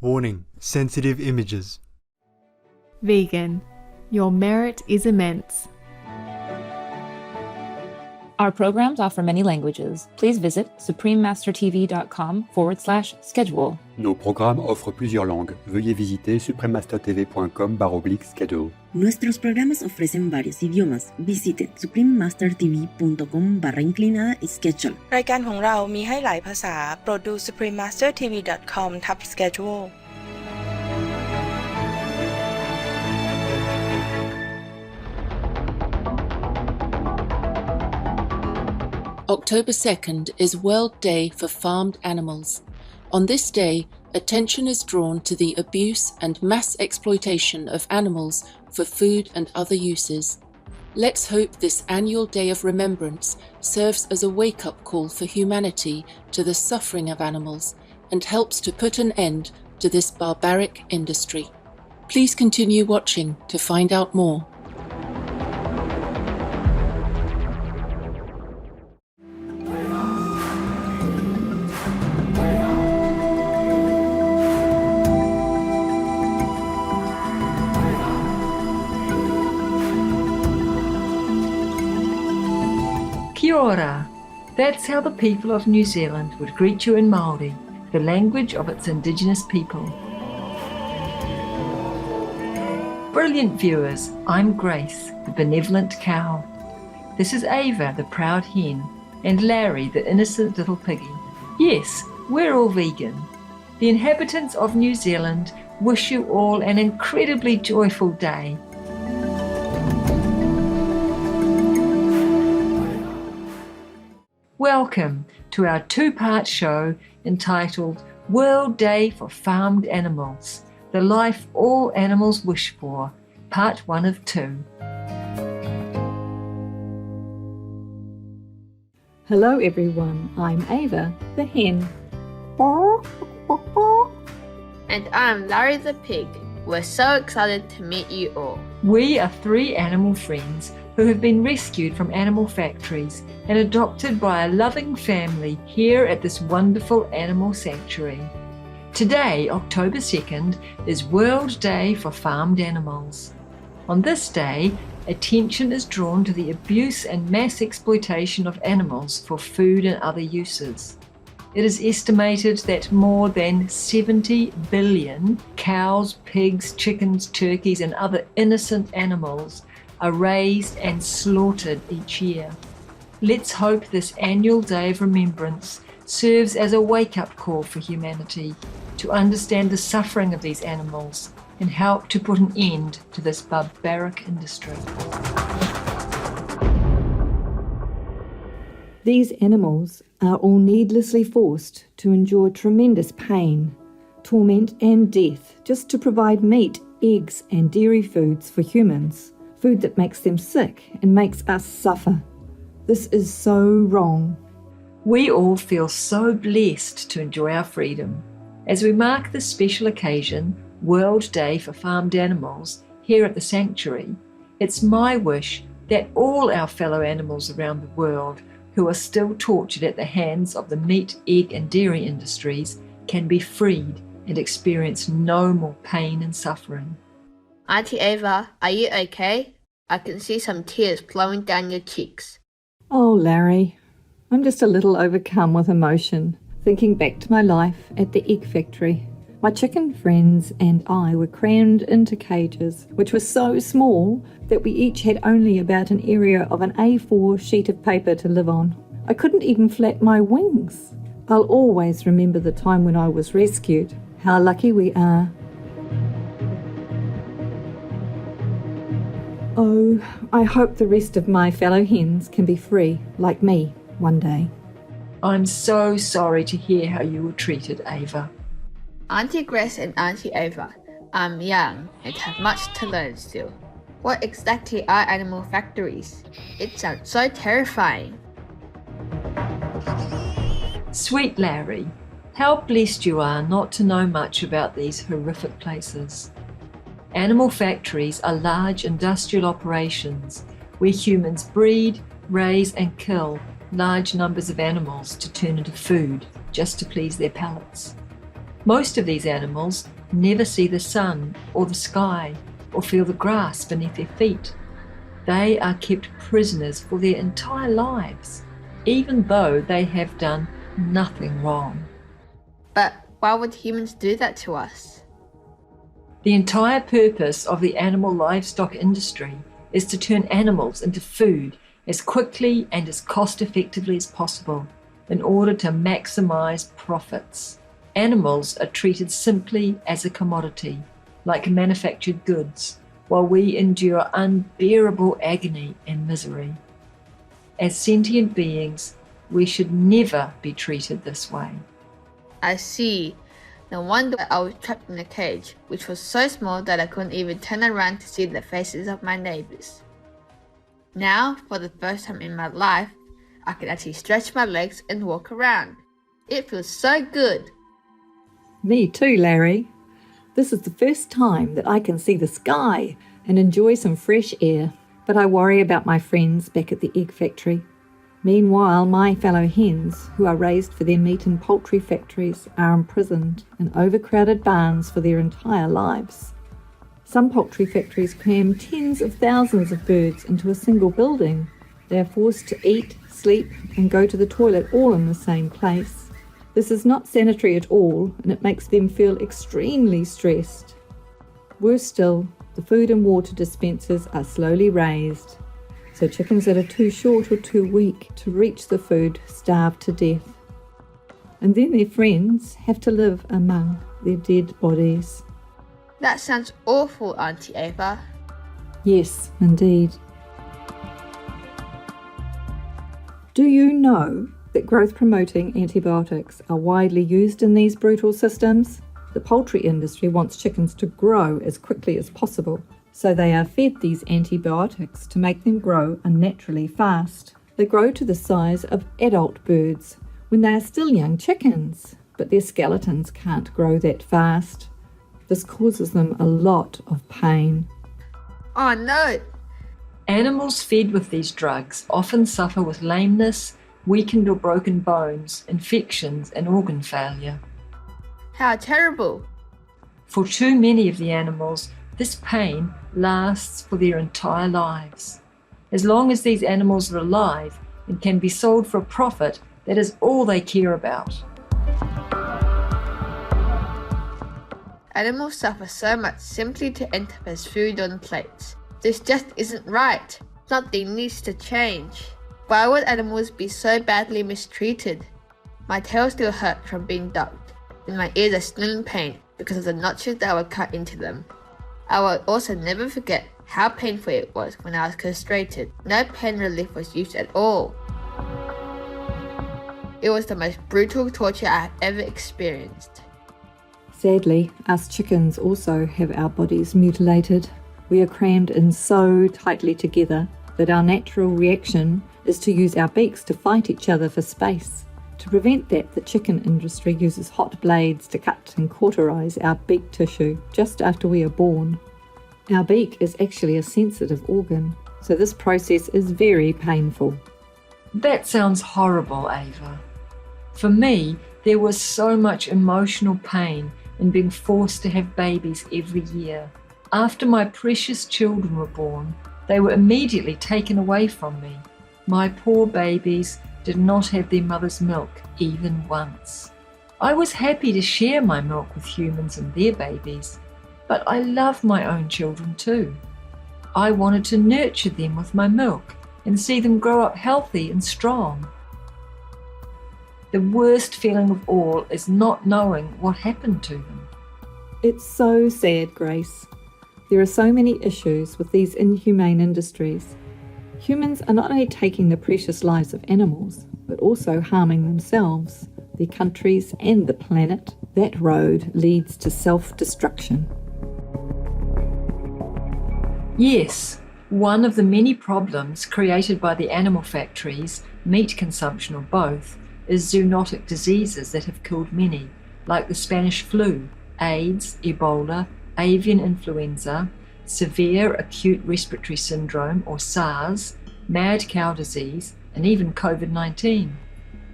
Warning: sensitive images. Vegan. Your merit is immense. Our programs offer many languages. Please visit suprememastertv.com/schedule. Nos programmes offrent plusieurs langues. Veuillez visiter suprememastertv.com/schedule. Nuestros programas ofrecen varios idiomas. Visite suprememastertv.com/schedule. รายการของเรามีให้หลายภาษาโปรดดู suprememastertv.com/schedule October 2nd is World Day for Farmed Animals. On this day, attention is drawn to the abuse and mass exploitation of animals for food and other uses. Let's hope this annual day of remembrance serves as a wake-up call for humanity to the suffering of animals and helps to put an end to this barbaric industry. Please continue watching to find out more. Kia ora. That's how the people of New Zealand would greet you in Māori, the language of its indigenous people. Brilliant viewers, I'm Grace, the benevolent cow. This is Ava, the proud hen, and Larry, the innocent little piggy. Yes, we're all vegan. The inhabitants of New Zealand wish you all an incredibly joyful day. Welcome to our two-part show entitled World Day for Farmed Animals, the life all animals wish for, part 1 of 2. Hello everyone, I'm Ava, the hen. And I'm Larry the pig. We're so excited to meet you all. We are 3 animal friends who have been rescued from animal factories and adopted by a loving family here at this wonderful animal sanctuary. Today, October 2nd, is World Day for Farmed Animals. On this day, attention is drawn to the abuse and mass exploitation of animals for food and other uses. It is estimated that more than 70 billion cows, pigs, chickens, turkeys, and other innocent animals are raised and slaughtered each year. Let's hope this annual day of remembrance serves as a wake-up call for humanity to understand the suffering of these animals and help to put an end to this barbaric industry. These animals are all needlessly forced to endure tremendous pain, torment and death just to provide meat, eggs and dairy foods for humans. Food that makes them sick and makes us suffer. This is so wrong. We all feel so blessed to enjoy our freedom. As we mark this special occasion, World Day for Farmed Animals, here at the Sanctuary, it's my wish that all our fellow animals around the world who are still tortured at the hands of the meat, egg and dairy industries can be freed and experience no more pain and suffering. Auntie Ava, are you okay? I can see some tears flowing down your cheeks. Oh, Larry, I'm just a little overcome with emotion, thinking back to my life at the egg factory. My chicken friends and I were crammed into cages, which were so small that we each had only about an area of an A4 sheet of paper to live on. I couldn't even flap my wings. I'll always remember the time when I was rescued. How lucky we are. Oh, I hope the rest of my fellow hens can be free, like me, one day. I'm so sorry to hear how you were treated, Ava. Auntie Grace and Auntie Ava, I'm young and have much to learn still. What exactly are animal factories? It sounds so terrifying. Sweet Larry, how blessed you are not to know much about these horrific places. Animal factories are large industrial operations where humans breed, raise and kill large numbers of animals to turn into food just to please their palates. Most of these animals never see the sun or the sky or feel the grass beneath their feet. They are kept prisoners for their entire lives, even though they have done nothing wrong. But why would humans do that to us? The entire purpose of the animal livestock industry is to turn animals into food as quickly and as cost effectively as possible in order to maximize profits. Animals are treated simply as a commodity, like manufactured goods, while we endure unbearable agony and misery. As sentient beings, we should never be treated this way. I see. No wonder I was trapped in a cage, which was so small that I couldn't even turn around to see the faces of my neighbors. Now, for the first time in my life, I can actually stretch my legs and walk around. It feels so good. Me too, Larry. This is the first time that I can see the sky and enjoy some fresh air, but I worry about my friends back at the egg factory. Meanwhile, my fellow hens, who are raised for their meat and poultry factories, are imprisoned in overcrowded barns for their entire lives. Some poultry factories cram tens of thousands of birds into a single building. They are forced to eat, sleep, and go to the toilet all in the same place. This is not sanitary at all, and it makes them feel extremely stressed. Worse still, the food and water dispensers are slowly raised, so chickens that are too short or too weak to reach the food starve to death. And then their friends have to live among their dead bodies. That sounds awful, Auntie Ava. Yes, indeed. Do you know that growth-promoting antibiotics are widely used in these brutal systems? The poultry industry wants chickens to grow as quickly as possible, so they are fed these antibiotics to make them grow unnaturally fast. They grow to the size of adult birds when they are still young chickens, but their skeletons can't grow that fast. This causes them a lot of pain. Oh no! Animals fed with these drugs often suffer with lameness, weakened or broken bones, infections, and organ failure. How terrible! For too many of the animals, this pain lasts for their entire lives. As long as these animals are alive and can be sold for a profit, that is all they care about. Animals suffer so much simply to end up as food on plates. This just isn't right. Something needs to change. Why would animals be so badly mistreated? My tail still hurts from being docked, and my ears are still in pain because of the notches that were cut into them. I will also never forget how painful it was when I was castrated. No pain relief was used at all. It was the most brutal torture I have ever experienced. Sadly, us chickens also have our bodies mutilated. We are crammed in so tightly together that our natural reaction is to use our beaks to fight each other for space. To prevent that, the chicken industry uses hot blades to cut and cauterize our beak tissue just after we are born. Our beak is actually a sensitive organ, so this process is very painful. That sounds horrible, Ava. For me, there was so much emotional pain in being forced to have babies every year. After my precious children were born, they were immediately taken away from me. My poor babies did not have their mother's milk even once. I was happy to share my milk with humans and their babies, but I love my own children too. I wanted to nurture them with my milk and see them grow up healthy and strong. The worst feeling of all is not knowing what happened to them. It's so sad, Grace. There are so many issues with these inhumane industries. Humans are not only taking the precious lives of animals, but also harming themselves, their countries, and the planet. That road leads to self-destruction. Yes, one of the many problems created by the animal factories, meat consumption or both, is zoonotic diseases that have killed many, like the Spanish flu, AIDS, Ebola, avian influenza, severe acute respiratory syndrome or SARS, mad cow disease, and even COVID-19.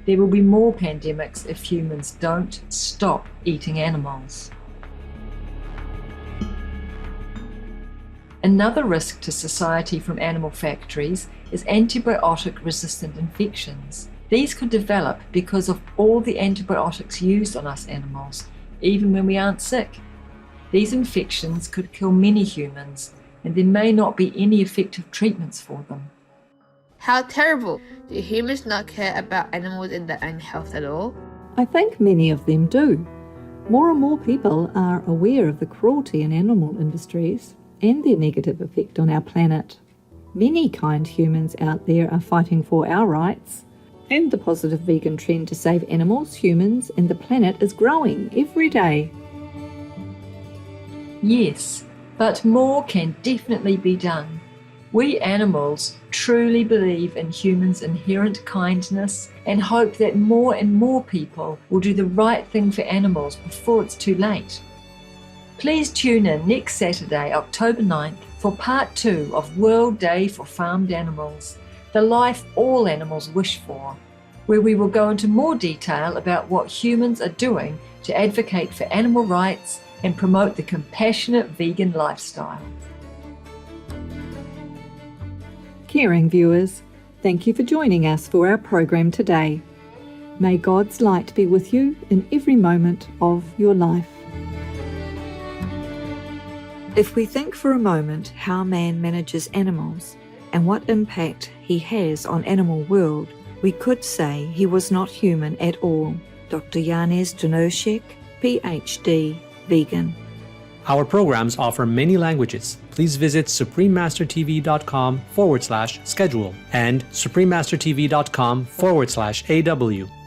There will be more pandemics if humans don't stop eating animals. Another risk to society from animal factories is antibiotic-resistant infections. These could develop because of all the antibiotics used on us animals, even when we aren't sick. These infections could kill many humans, and there may not be any effective treatments for them. How terrible! Do humans not care about animals and their own health at all? I think many of them do. More and more people are aware of the cruelty in animal industries and their negative effect on our planet. Many kind humans out there are fighting for our rights, and the positive vegan trend to save animals, humans, and the planet is growing every day. Yes, but more can definitely be done. We animals truly believe in humans' inherent kindness and hope that more and more people will do the right thing for animals before it's too late. Please tune in next Saturday, October 9th, for part 2 of World Day for Farmed Animals, the life all animals wish for, where we will go into more detail about what humans are doing to advocate for animal rights and promote the compassionate vegan lifestyle. Caring viewers, thank you for joining us for our program today. May God's light be with you in every moment of your life. If we think for a moment how man manages animals and what impact he has on animal world, we could say he was not human at all. Dr. Janez Drnovšek, PhD, vegan. Our programs offer many languages. Please visit suprememastertv.com/schedule and suprememastertv.com/AW.